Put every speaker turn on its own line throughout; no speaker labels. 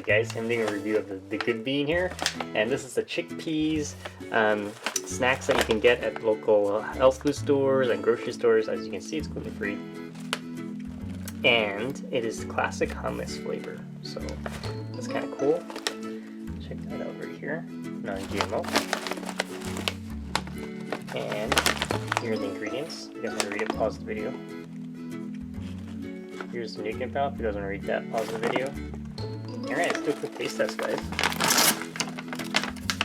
guys, I'm doing a review of the good bean here, and this is the chickpeas snacks that you can get at local health food stores and grocery stores. As you can see, it's gluten free, and it is classic hummus flavor, so that's kind of cool. Check that out right here, non-GMO. And here are the ingredients. If you guys want to read it, pause the video. Here's the nuke info. If you guys want to read that, pause the video. Alright, let's do a quick taste test, guys.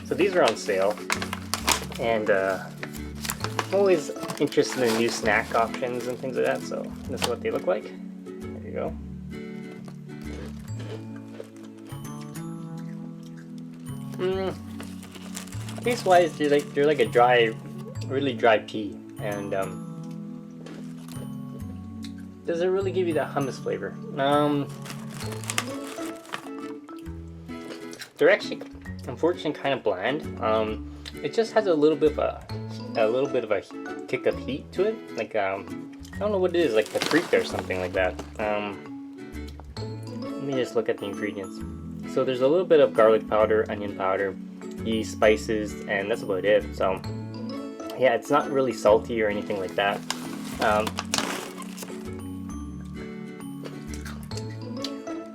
So these are on sale, and I'm always interested in new snack options and things like that, so this is what they look like. There you go. Taste-wise, they're like a dry, really dry pea, and doesn't really give you that hummus flavor. They're actually, unfortunately, kind of bland. It just has a little bit of a kick of heat to it. Like I don't know what it is, like paprika or something like that. Let me just look at the ingredients. So there's a little bit of garlic powder, onion powder, yeast, spices, and that's about it. So yeah, it's not really salty or anything like that.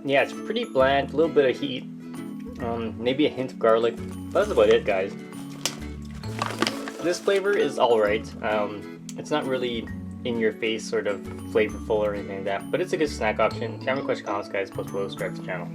Yeah, it's pretty bland, a little bit of heat, maybe a hint of garlic. That's about it, guys. This flavor is alright. It's not really in your face, sort of flavorful or anything like that, but it's a good snack option. If you have any questions, comments, guys, post below, subscribe to the channel.